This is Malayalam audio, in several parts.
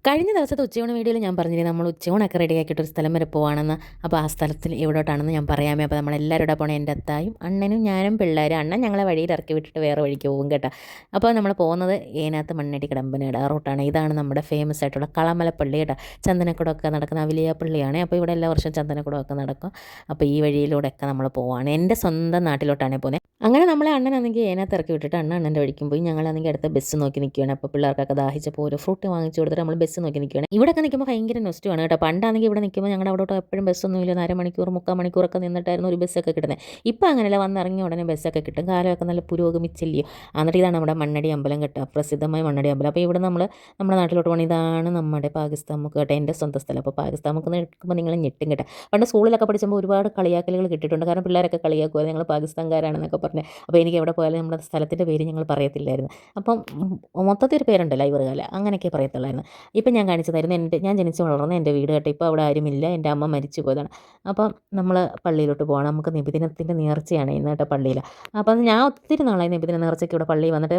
കഴിഞ്ഞ ദിവസത്തെ ഉച്ചയൂണ് വീഡിയോയിൽ ഞാൻ പറഞ്ഞില്ലേ നമ്മൾ ഉച്ചയൂണൊക്കെ റെഡിയാക്കിയിട്ട് ഒരു സ്ഥലം വരെ പോവാണെന്ന്. അപ്പോൾ ആ സ്ഥലത്തിൽ എവിടോട്ടാണെന്ന് ഞാൻ പറയാമേ. അപ്പോൾ നമ്മളെല്ലാവരും പോകണം. എൻ്റെ അത്തായും അണ്ണനും ഞാനും പിള്ളേരും. അണ്ണൻ ഞങ്ങളെ വഴിയിൽ ഇറക്കി വിട്ടിട്ട് വേറെ വഴിക്ക് പോകും കേട്ടോ. അപ്പോൾ നമ്മൾ പോകുന്നത് ഏനാത്ത് മണ്ണടി കിടമ്പനയുടെ ആ റൂട്ടാണ്. ഇതാണ് നമ്മുടെ ഫേമസ് ആയിട്ടുള്ള കളമലപ്പള്ളി കേട്ടോ. ചന്ദനക്കുടമൊക്കെ നടക്കുന്ന വലിയ പള്ളിയാണ്. അപ്പോൾ ഇവിടെ എല്ലാ വർഷവും ചന്ദനക്കുടമൊക്കെ നടക്കും. അപ്പോൾ ഈ വഴിയിലൂടെയൊക്കെ നമ്മൾ പോവാണ്. എൻ്റെ സ്വന്തം നാട്ടിലോട്ടാണ് പോകുന്നത്. അങ്ങനെ നമ്മളെ അണ്ണനാണെങ്കിൽ ഏനാത്ത് ഇറക്കി വിട്ടിട്ട് അണ്ണൻ്റെ വഴിക്കും പോയി. ഞങ്ങളാണെങ്കിൽ അടുത്ത ബസ് നോക്കി നിൽക്കുകയാണ്. അപ്പോൾ പിള്ളേർക്കൊക്കെ ദാഹിച്ചപ്പോൾ ഒരു ഫ്രൂട്ട് വാങ്ങിച്ചു കൊടുത്തിട്ട് നമ്മൾ ബസ് നോക്കി നിൽക്കുകയാണ്. ഇവിടെയൊക്കെ നിൽക്കുമ്പോൾ ഭയങ്കര നൊസ്റ്റുമാണ് കേട്ടോ. പണ്ടാണെങ്കിൽ ഇവിടെ നിൽക്കുമ്പോൾ ഞങ്ങളുടെ അവിടോട്ട് എപ്പോഴും ബസ്സൊന്നുമില്ല. അരമണിക്കൂർ 3/4 മണിക്കൂറൊക്കെ നിന്നിട്ടായിരുന്നു ഒരു ബസ്സൊക്കെ കിട്ടുന്നത്. ഇപ്പോൾ അങ്ങനെയല്ല, വന്നിറങ്ങിയ ഉടനെ ബസ്സൊക്കെ കിട്ടും. കാലമൊക്കെ നല്ല പുരോഗമിച്ചില്ലയോ. എന്നിട്ട് ഇതാണ് നമ്മുടെ മണ്ണടി അമ്പലം കേട്ടോ, പ്രസിദ്ധമായ മണ്ണടി അമ്പലം. അപ്പോൾ ഇവിടെ നമ്മുടെ നാട്ടിലോട്ട് പോകണം. ഇതാണ് നമ്മുടെ പാകിസ്ഥാൻ മുക്ക് കേട്ടോ, എൻ്റെ സ്വന്തം സ്ഥലം. അപ്പോൾ പാകിസ്ഥാൻ മുക്ക് നിൽക്കുമ്പോൾ നിങ്ങൾ ഞെട്ടും കേട്ടോ. പണ്ട് സ്കൂളിലൊക്കെ പഠിക്കുമ്പോൾ ഒരുപാട് കളിയാക്കലുകൾ കിട്ടിയിട്ടുണ്ട്. കാരണം പിള്ളേരൊക്കെ കളിയാക്കുമായിരുന്നു ഞങ്ങൾ പാകിസ്ഥാൻകാരാണെന്നൊക്കെ പറഞ്ഞ്. അപ്പോൾ എനിക്ക് എവിടെ പോയാലും നമ്മുടെ സ്ഥലത്തിൻ്റെ പേര് ഞങ്ങൾ പറയത്തില്ലായിരുന്നു. അപ്പം മൊത്തത്തിൽ ഒരു പേരുണ്ട് ലൈവറുകാല, അങ്ങനെയൊക്കെ പറയത്തുള്ളായിരുന്നു. ഇപ്പം ഞാൻ കാണിച്ചതായിരുന്നു ഞാൻ ജനിച്ച് വളർന്ന എൻ്റെ വീട് കേട്ടോ. ഇപ്പോൾ അവിടെ ആരുമില്ല, എൻ്റെ അമ്മ മരിച്ചു പോയതാണ്. അപ്പം നമ്മൾ പള്ളിയിലോട്ട് പോകണം. നമുക്ക് നിബിദിനത്തിൻ്റെ നേർച്ചയാണ് ഇന്ന് കേട്ടോ പള്ളിയിൽ. അപ്പം ഞാൻ ഒത്തിരി നാളായി നിബിദിന നേർച്ചയ്ക്ക് ഇവിടെ പള്ളിയിൽ വന്നിട്ട്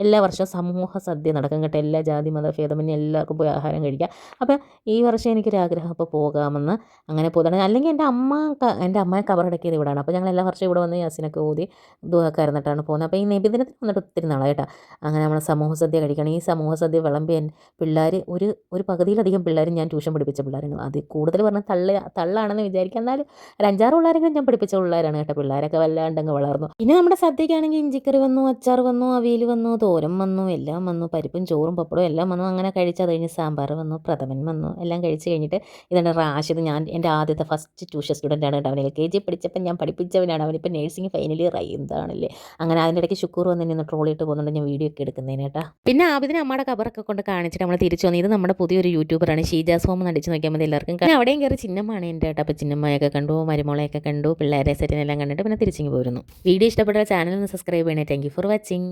എല്ലാ വർഷവും സമൂഹ സദ്യ നടക്കും കേട്ടോ. എല്ലാ ജാതി മത ഭേദമന്യേ എല്ലാവർക്കും പോയി ആഹാരം കഴിക്കാം. അപ്പം ഈ വർഷം എനിക്കൊരാഗ്രഹം അപ്പോൾ പോകാമെന്ന്. അങ്ങനെ പോകുന്നതാണ്. അല്ലെങ്കിൽ എൻ്റെ അമ്മയെ കബറടക്കിയത് ഇവിടെയാണ്. അപ്പോൾ ഞങ്ങൾ എല്ലാ വർഷവും ഇവിടെ വന്ന് യാസിനൊക്കെ ഓതി ദുആക്കെ ഇരുന്നിട്ടാണ് പോകുന്നത്. അപ്പോൾ ഈ നബിദിനത്തിന് വന്നിട്ട് ഒത്തിരി നാളായി കേട്ടോ. അങ്ങനെ നമ്മൾ സമൂഹ സദ്യ കഴിക്കണം. ഈ സമൂഹ സദ്യ വിളമ്പി പിള്ളേർ ഒരു പകുതിയിലധികം പിള്ളേരും ഞാൻ ട്യൂഷൻ പഠിപ്പിച്ച പിള്ളേരാണ്. അത് കൂടുതൽ പറഞ്ഞാൽ തള്ളാണെന്ന് വിചാരിക്കുക. എന്നാലും ഒരു 5-6 പിള്ളേരെങ്കിലും ഞാൻ പഠിപ്പിച്ച പിള്ളേരാണ് കേട്ടോ. പിള്ളേരൊക്കെ വല്ലാണ്ടങ്ങ് വളർന്നു. പിന്നെ നമ്മുടെ സദ്യക്കാണെങ്കിൽ ഇഞ്ചിക്കറി വന്നു, അച്ചാർ വന്നു, അവിയൽ വന്നു, തോരൻ വന്നു, എല്ലാം വന്നു. പരിപ്പും ചോറും പപ്പടവും എല്ലാം വന്നു. അങ്ങനെ കഴിച്ചത് കഴിഞ്ഞ് സാമ്പാർ വന്നു, പ്രഥമൻ വന്നു. എല്ലാം കഴിച്ച് കഴിഞ്ഞിട്ട് ഇതാണ് റാഷിദ്. എൻ്റെ ആദ്യത്തെ ഫസ്റ്റ് ട്യൂഷൻ സ്റ്റുഡൻ്റാണ് കേട്ടോ. അവൻ LKG പഠിച്ചപ്പോൾ ഞാൻ പഠിപ്പിച്ചവനാണ്. അവനിപ്പോൾ നേഴ്സിംഗ് ഫൈനൽ ഇയർ ആയി. എന്താണല്ലേ. അങ്ങനെ അതിൻ്റെ ഇടയ്ക്ക് ശുക്കൂർ വന്ന് നിന്ന് ട്രോളിയിട്ട് പോകുന്നുണ്ട്. ഞാൻ വീഡിയോ ഒക്കെ എടുക്കുന്നതിന് കേട്ടോ. പിന്നെ ആബിദിനെ അമ്മയുടെ കബറൊക്കെ കൊണ്ട് കാണിച്ചിട്ട് നമ്മൾ തിരിച്ചു വന്നു. ഇത് നമ്മുടെ പുതിയൊരു യൂട്യൂബറാണ്, ഷീജാസ് ഹോം എന്ന് അടിച്ച് നോക്കിയാൽ മതി എല്ലാവർക്കും. കാരണം അവിടെയും കയറി ചിന്നമ്മയാണ് എൻ്റെ കേട്ടോ. അപ്പോൾ ചിന്നമ്മയൊക്കെ കണ്ടു, മരുമോളെയൊക്കെ കണ്ടു, പിള്ളേരെ സെറ്റിനെല്ലാം കണ്ടിട്ട് പിന്നെ തിരിച്ചിങ്ങ് പോരുന്നു. വീഡിയോ ഇഷ്ടപ്പെട്ട ചാനൽ ഒന്ന് സബ്സ്ക്രൈബ് ചെയ്യണേ. Thank you for watching.